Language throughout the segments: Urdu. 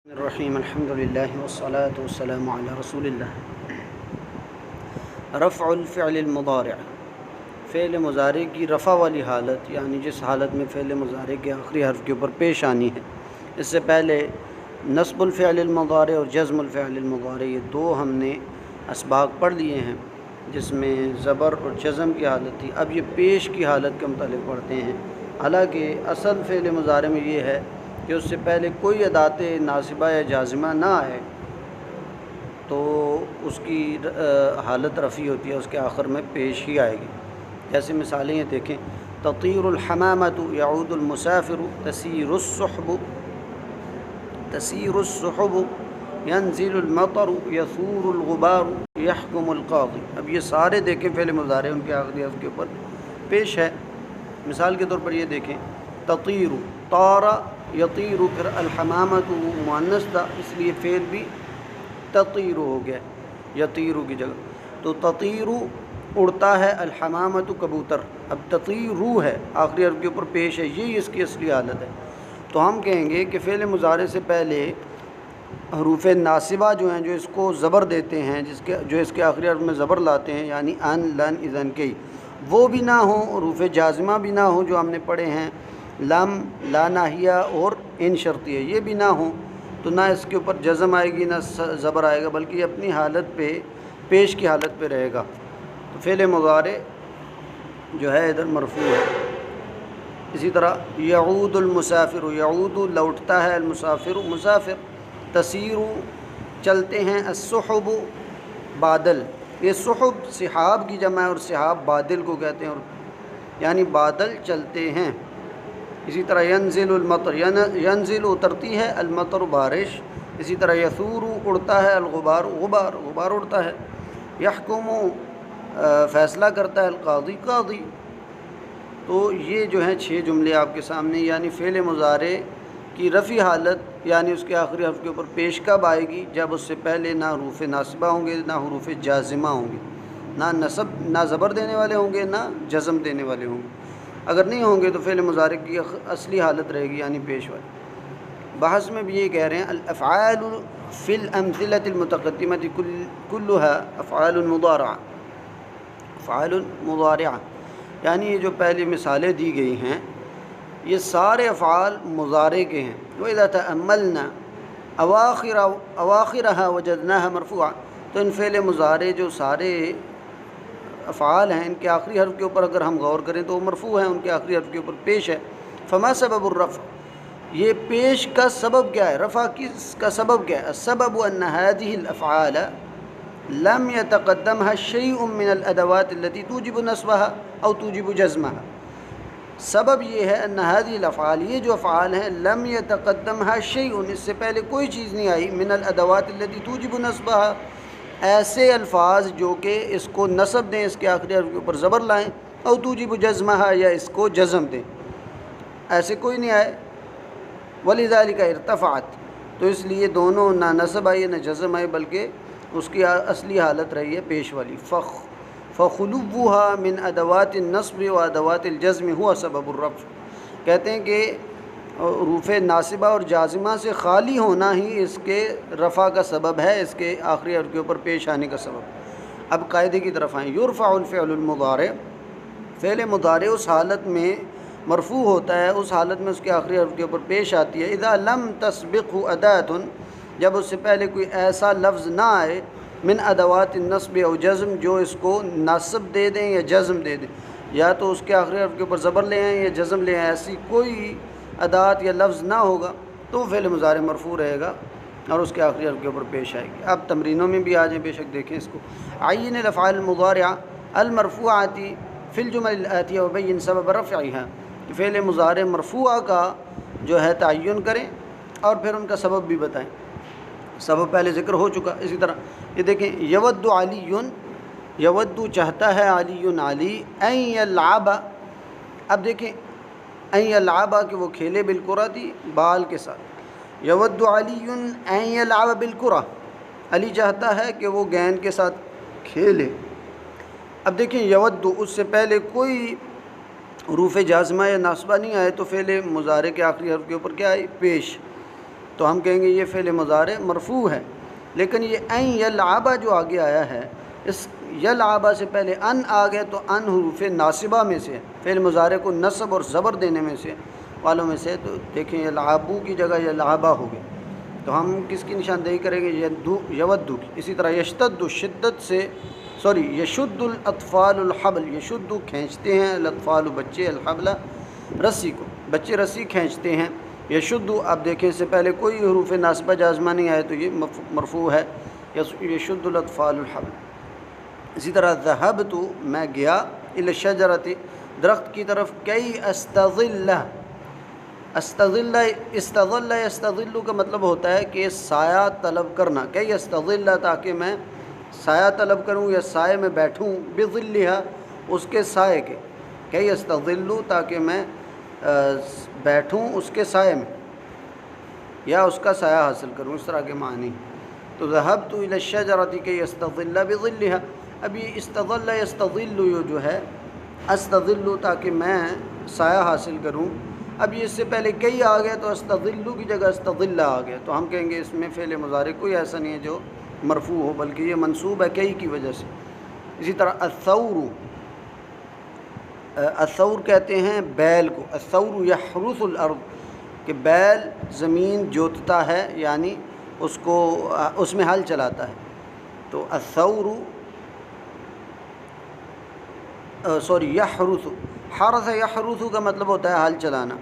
الرحیم الحمد للہ والصلاة والسلام علی رسول اللہ۔ رفع الفعل المضارع، فعل مضارع کی رفع والی حالت، یعنی جس حالت میں فعل مضارع کے آخری حرف کے اوپر پیش آنی ہے۔ اس سے پہلے نصب الفعل المضارع اور جزم الفعل المضارع، یہ دو ہم نے اسباق پڑھ لیے ہیں جس میں زبر اور جزم کی حالت تھی۔ اب یہ پیش کی حالت کے متعلق پڑھتے ہیں۔ حالانکہ اصل فعل مضارع میں یہ ہے کہ اس سے پہلے کوئی ادات ناصبہ یا جازمہ نہ آئے تو اس کی حالت رفع ہوتی ہے، اس کے آخر میں پیش ہی آئے گی۔ جیسے مثالیں یہ دیکھیں، تطیر الحمامۃ یعود المسافر تسیر السحب ینزل المطر یثور الغبار یحکم القاضی۔ اب یہ سارے دیکھیں فعل مضارع ان کے آخری حرف کے اوپر پیش ہے۔ مثال کے طور پر یہ دیکھیں، تطیر، طار یطیر، پھر الحمامۃ مؤنث تھا اس لیے فعل بھی تطیر ہو گیا یطیر کی جگہ، تو تطیر اڑتا ہے، الحمامۃ کبوتر۔ اب تطیر ہے آخری حرف کے اوپر پیش ہے، یہی اس کی اصلی حالت ہے۔ تو ہم کہیں گے کہ فعل مضارع سے پہلے حروف ناصبہ جو ہیں، جو اس کو زبر دیتے ہیں، جو اس کے آخری حرف میں زبر لاتے ہیں، یعنی ان، لن، اذن، کی، وہ بھی نہ ہوں، حروف جازمہ بھی نہ ہوں جو ہم نے پڑھے ہیں، لم، لا ناہیہ اور ان شرطیہ، یہ بھی نہ ہوں، تو نہ اس کے اوپر جزم آئے گی نہ زبر آئے گا، بلکہ یہ اپنی حالت پہ، پیش کی حالت پہ رہے گا۔ تو فعل مضارع جو ہے ادھر مرفوع ہے۔ اسی طرح یعود المسافر، یعود لوٹتا ہے، المسافر مسافر، تسیر چلتے ہیں، السحب بادل، یہ سحب سحاب کی جمع ہے اور سحاب بادل کو کہتے ہیں، اور یعنی بادل چلتے ہیں۔ اسی طرح ینزل المطر، ینزل اترتی ہے، المطر بارش۔ اسی طرح یثور اڑتا ہے، الغبار غبار اڑتا ہے، یحکم فیصلہ کرتا ہے، القاضی قاضی۔ تو یہ جو ہیں 6 جملے آپ کے سامنے، یعنی فعل مضارع کی رفع حالت، یعنی اس کے آخری حرف کے اوپر پیش کب آئے گی؟ جب اس سے پہلے نہ حروف ناصبہ ہوں گے، نہ حروف جازمہ ہوں گے، نہ زبر دینے والے ہوں گے، نہ جزم دینے والے ہوں گے۔ اگر نہیں ہوں گے تو فعل مضارع کی اصلی حالت رہے گی، یعنی پیش والی۔ بحث میں بھی یہ کہہ رہے ہیں، الافعال فی الامثلۃ المتقدمۃ کلها افعال مضارعہ، افعال مضارعہ، یعنی یہ جو پہلی مثالیں دی گئی ہیں یہ سارے افعال مضارع کے ہیں۔ وَإِذَا تَأَمَّلْنَا أَوَاخِرَهَا وَجَدْنَاهَا مَرْفُوعًا، تو ان فعل مضارع جو سارے افعال ہیں، ان کے آخری حرف کے اوپر اگر ہم غور کریں تو وہ مرفوع ہیں، ان کے آخری حرف کے اوپر پیش ہے۔ فما سبب الرفع، یہ پیش کا سبب کیا ہے؟ رفع کا سبب کیا ہے؟ السبب ان هذه الافعال لم يتقدمها شيء من الادوات التي توجب نصبها او توجب جزمها۔ سبب یہ ہے ان هذه الافعال، یہ جو افعال ہیں، لم يتقدمها شيء، اس سے پہلے کوئی چیز نہیں آئی، من الادوات التي توجب نصبها، ایسے الفاظ جو کہ اس کو نصب دیں، اس کے آخری حرف کے اوپر زبر لائیں، او توجب جزمہا، یا اس کو جزم دیں، ایسے کوئی نہیں آئے۔ ولذالک ارتفعت، تو اس لیے دونوں نہ نصب آئی نہ جزم آئی، بلکہ اس کی اصلی حالت رہی ہے پیش والی۔ فخلوها من ادوات النصب و ادوات الجزم ہوا سبب الرفع، کہتے ہیں کہ حروف ناصبہ اور جازمہ سے خالی ہونا ہی اس کے رفع کا سبب ہے، اس کے آخری حرف کے اوپر پیش آنے کا سبب۔ اب قاعدے کی طرف آئیں، یرفع الفعل المضارع، فعل مضارع اس حالت میں مرفوع ہوتا ہے، اس حالت میں اس کے آخری حرف کے اوپر پیش آتی ہے، اذا لم تسبقه اداۃ، جب اس سے پہلے کوئی ایسا لفظ نہ آئے، من ادوات النصب او جزم، جو اس کو نصب دے دیں یا جزم دے دیں، یا تو اس کے آخری حرف کے اوپر زبر لے آئیں یا جزم لے آئیں، ایسی کوئی ادات یا لفظ نہ ہوگا تو فعل مضارع مرفوع رہے گا اور اس کے آخری حرف کے اوپر پیش آئے گی۔ اب تمرینوں میں بھی آ جائیں، بے شک دیکھیں اس کو۔ عین الافعال المضارعہ المرفوعۃ فی الجمل الآتیہ وبین سبب رفعها، فعل مضارع مرفوعہ کا جو ہے تعین کریں اور پھر ان کا سبب بھی بتائیں۔ سبب پہلے ذکر ہو چکا۔ اسی طرح یہ دیکھیں، یود علی، یود چاہتا ہے، علی علی، ان یلعب، اب دیکھیں ان یلعب کہ وہ کھیلے، بالکرہ تھی، بال کے ساتھ، یود علی ان یلعب بالکرہ، علی چاہتا ہے کہ وہ گیند کے ساتھ کھیلے۔ اب دیکھیں یود، اس سے پہلے کوئی حروف جازمہ یا ناصبہ نہیں آئے، تو فعل مضارع کے آخری حرف کے اوپر کیا آئی؟ پیش۔ تو ہم کہیں گے یہ فعل مضارع مرفوع ہے۔ لیکن یہ این یلعب جو آگے آیا ہے، اس یلعب سے پہلے ان آ گیا تو ان حروف ناصبہ میں سے، فعل مضارع کو نصب اور زبر دینے میں سے والوں میں سے، تو دیکھیں یلعبو کی جگہ یلعبہ ہو گیا، تو ہم کس کی نشاندہی کریں گے؟ یودو کی۔ اسی طرح یشتد شدت سے یشد الاطفال الحبل، یشد کھینچتے ہیں، الاطفال بچے، الحبل رسی کو، بچے رسی کھینچتے ہیں۔ یشد، اب دیکھیں اس سے پہلے کوئی حروف ناصبہ جازمہ نہیں آئے تو یہ مرفوع ہے، یشد الاطفال الحبل۔ اسی طرح ذہبت، میں گیا، الی الشجرۃ، درخت کی طرف، کئی استظل، استظل، استظل یستظل کا مطلب ہوتا ہے کہ سایہ طلب کرنا، کئی استظل تاکہ میں سایہ طلب کروں یا سائے میں بیٹھوں، بظلھا اس کے سائے کے، کئی استظل تاکہ میں بیٹھوں اس کے سائے میں یا اس کا سایہ حاصل کروں، اس طرح کے معنی۔ تو ذہبت الی الشجرۃ کی استظل بظلھا، اب یہ استظل یستظل جو ہے، استظل تاکہ میں سایہ حاصل کروں، اب یہ اس سے پہلے کئی آ گیا تو استظل کی جگہ استظل آ گیا، تو ہم کہیں گے اس میں فعل مضارع کوئی ایسا نہیں ہے جو مرفوع ہو، بلکہ یہ منصوب ہے کئی کی وجہ سے۔ اسی طرح الثور، الثور کہتے ہیں بیل کو، الثور یحرث الارض، کہ بیل زمین جوتتا ہے، یعنی اس کو اس میں ہل چلاتا ہے، تو الثور یحرث، حرث یحرث کا مطلب ہوتا ہے ہل چلانا۔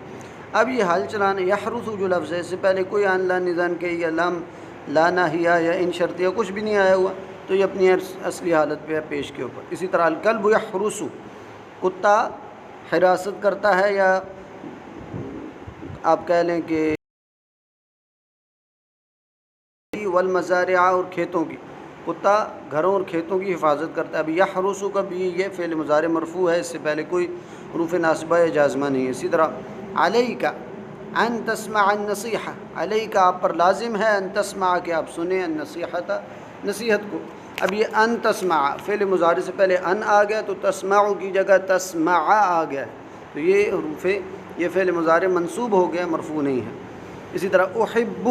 اب یہ ہل چلانا، یحرث جو لفظ ہے، اس سے پہلے کوئی ان لا نظام کے یا لم لا ناہیہ یا ان شرطیہ کچھ بھی نہیں آیا ہوا، تو یہ اپنی اصلی حالت پہ ہے، پیش کے اوپر۔ اسی طرح الکلب یحرس، کتا حراست کرتا ہے، یا آپ کہہ لیں کہ والمزارع، اور کھیتوں کی، کتا گھروں اور کھیتوں کی حفاظت کرتا ہے۔ اب یحرس کا بھی یہ فعل مضارع مرفوع ہے، اس سے پہلے کوئی حروف ناصبہ یا جازمہ نہیں ہے۔ اسی طرح علیک ان تسمع النصیحہ، علیک آپ پر لازم ہے، ان تسمع کہ آپ سنیں، النصیحۃ نصیحت کو۔ اب یہ ان تسمع فعل مضارع سے پہلے ان آ گیا تو تسمع کی جگہ تسمع آ گیا، تو یہ حروف، یہ فعل مضارع منصوب ہو گیا، مرفوع نہیں ہے۔ اسی طرح احب،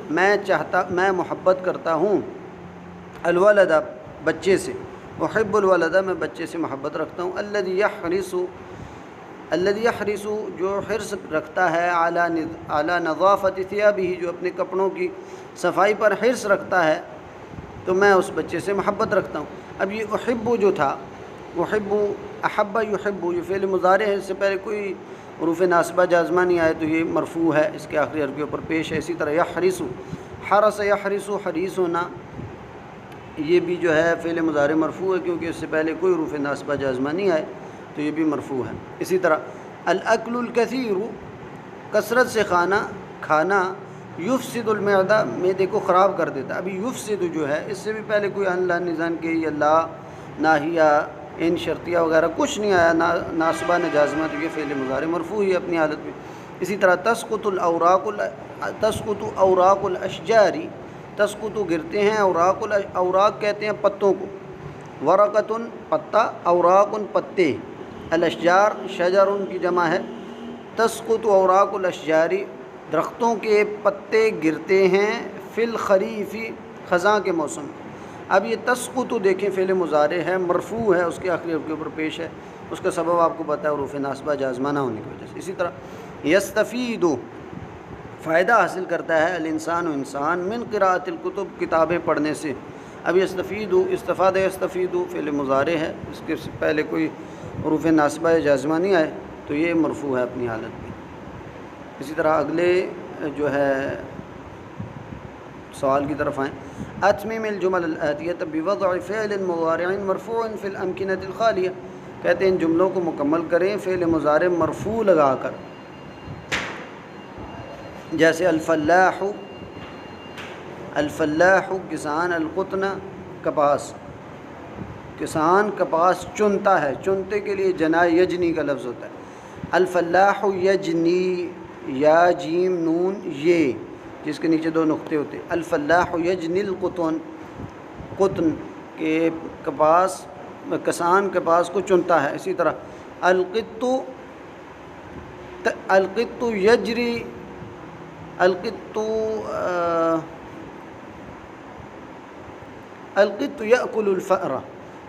میں چاہتا، میں محبت کرتا ہوں، الولد بچے سے، احب الولد میں بچے سے محبت رکھتا ہوں۔ الذی یحرس، الذی یحرس جو حرص رکھتا ہے، اعلیٰ نظافت ثیابہ جو اپنے کپڑوں کی صفائی پر حرص رکھتا ہے، تو میں اس بچے سے محبت رکھتا ہوں۔ اب یہ احب جو تھا، احب، احب یحب، یہ فعل مضارع ہے، اس سے پہلے کوئی حروف ناصبہ جازمہ نہیں آئے تو یہ مرفوع ہے، اس کے آخری حرف کے اوپر پیش ہے۔ اسی طرح یحرس، حرس یحرس، حریص ہونا، یہ بھی جو ہے فعل مضارع مرفوع ہے، کیونکہ اس سے پہلے کوئی حروف ناصبہ جازمہ نہیں آئے تو یہ بھی مرفوع ہے۔ اسی طرح الاکل الکثیر، کثرت سے کھانا، یفسد المعدہ، معدے کو خراب کر دیتا ہے۔ ابھی یفسد جو ہے، اس سے بھی پہلے کوئی ان لا نظام کے یا لا ناہیہ ان شرطیہ وغیرہ کچھ نہیں آیا، ناصبہ نہ جازمہ، تو یہ فعل مضارع مرفوع ہی اپنی حالت میں۔ اسی طرح تسقط الاوراق، تسقط اوراق الاشجار، تسقط گرتے ہیں، اوراق کہتے ہیں پتوں کو، ورقۃ پتا، اوراق پتے، الاشجار شجر کی جمع ہے، تسقط اوراق الاشجار درختوں کے پتے گرتے ہیں، فی الخریف خزاں کے موسم۔ اب یہ تسقط دیکھیں فعل مضارع ہے، مرفوع ہے، اس کے آخری حرف کے اوپر پیش ہے، اس کا سبب آپ کو پتہ ہے حروف ناصبہ جازمہ نہ ہونے کی وجہ سے۔ اسی طرح یستفید، فائدہ حاصل کرتا ہے، الانسان انسان، من قراءۃ الکتب کتابیں پڑھنے سے۔ اب یستفید، استفادہ یستفید فعل مضارع ہے، اس کے پہلے کوئی حروف ناصبہ یا جازمہ نہیں آئے تو یہ مرفوع ہے اپنی حالت میں۔ اسی طرح اگلے جو ہے سوال کی طرف آئیں، اتمم الجمل الآتیہ بوضع فعل مضارع مرفوع فی الامکنۃ الخالیہ، کہتے ہیں ان جملوں کو مکمل کریں فعل مضارع مرفوع لگا کر، جیسے الفلاح، الفلاح کسان، القطن کپاس، کسان کپاس چنتا ہے، چنتے کے لیے جنا یجنی کا لفظ ہوتا ہے، الفلاح یجنی، یا جیم نون یہ جس کے نیچے دو نقطے ہوتے، الفلاح یجنی القطن، قطن کے کپاس، کسان کپاس کو چنتا ہے۔ اسی طرح القط یجری القط القط یأکل الفأر،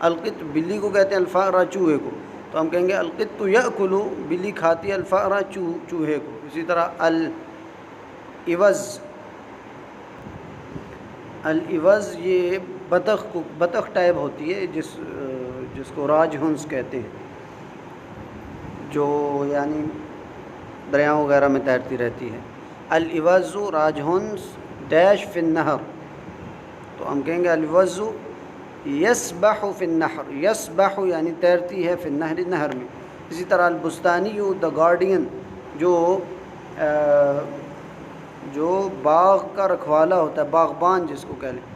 القط بلی کو کہتے ہیں، الفأر چوہے کو، تو ہم کہیں گے القط یأکل، بلی کھاتی ہے، الفأر چوہے کو۔ اسی طرح العوز، العوز یہ بطخ ٹائپ ہوتی ہے جس کو راج ہنس کہتے ہیں، جو یعنی دریاؤں وغیرہ میں تیرتی رہتی ہے۔ العوز راج ہنس ڈیش فی النہر، تو ہم کہیں گے العوز یسبح فی النہر، یسبح یعنی تیرتی ہے، فی النہر نہر میں۔ اسی طرح البستانی دا گارڈین، جو باغ کا رکھوالا ہوتا ہے، باغبان جس کو کہہ لیں۔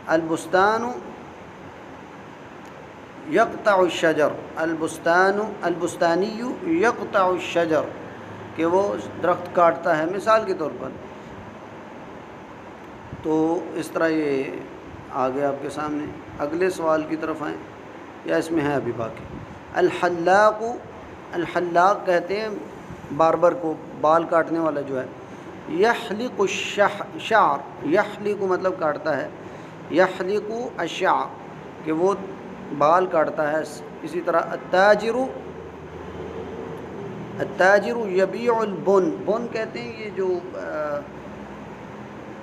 البستان یقطع الشجر، البستانی یقطع الشجر، کہ وہ درخت کاٹتا ہے، مثال کے طور پر۔ تو اس طرح یہ آگے آپ کے سامنے اگلے سوال کی طرف آئیں، یا اس میں ہے ابھی باقی؟ الحلاق، الحلاق کہتے ہیں باربر کو، بال کاٹنے والا جو ہے۔ یحلق الشعر، یحلق مطلب کاٹتا ہے، یحلق الشعر کہ وہ بال کاٹتا ہے۔ اسی طرح التاجر یبیع البن، بن کہتے ہیں یہ جو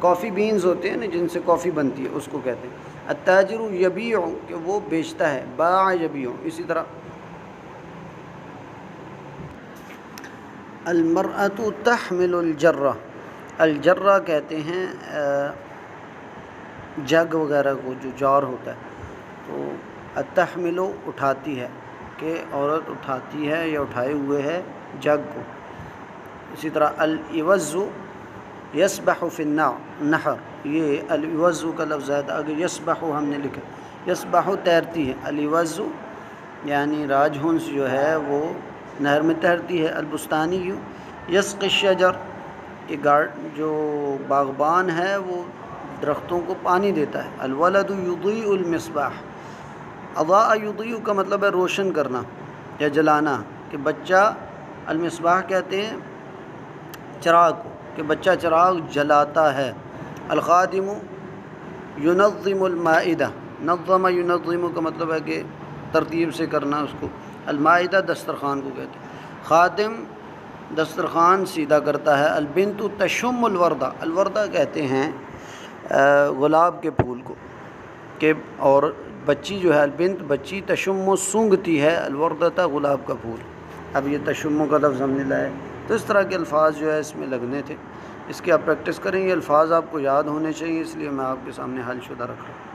کافی بینز ہوتے ہیں نا، جن سے کافی بنتی ہے، اس کو کہتے ہیں التاجر یبیع، کہ وہ بیچتا ہے، باع یبیع۔ اسی طرح المرأۃ تحمل الجرہ، الجرہ کہتے ہیں جگ وغیرہ کو، جو جار ہوتا ہے، تو التحمل اٹھاتی ہے، کہ عورت اٹھاتی ہے یا اٹھائے ہوئے ہے جگ کو۔ اسی طرح العوز یسبح فی النہر، یہ العوز کا لفظ ہے، آگے یسبح ہم نے لکھا، یسبح تیرتی ہے، العوز یعنی راج ہنس جو ہے وہ نہر میں تیرتی ہے۔ البستانی یسقی الشجر، یہ جو باغبان ہے وہ درختوں کو پانی دیتا ہے۔ الولد یضیء المصباح، اضاء یضیء کا مطلب ہے روشن کرنا یا جلانا، کہ بچہ، المصباح کہتے ہیں چراغ کو، کہ بچہ چراغ جلاتا ہے۔ الخادم ینظم المائدہ، نظم ینظم کا مطلب ہے کہ ترتیب سے کرنا اس کو۔ المائدہ دسترخوان کو کہتے ہیں، خادم دسترخوان سیدھا کرتا ہے۔ البنت تشم الوردہ، الوردہ کہتے ہیں گلاب کے پھول کو، کہ اور بچی جو ہے البنت بچی، تشم سونگھتی ہے، الوردہ گلاب کا پھول۔ اب یہ تشم کا لفظ ہم نے لایا، تو اس طرح کے الفاظ جو ہے اس میں لگنے تھے، اس کی آپ پریکٹس کریں، یہ الفاظ آپ کو یاد ہونے چاہیے، اس لیے میں آپ کے سامنے حل شدہ رکھ رہا ہوں۔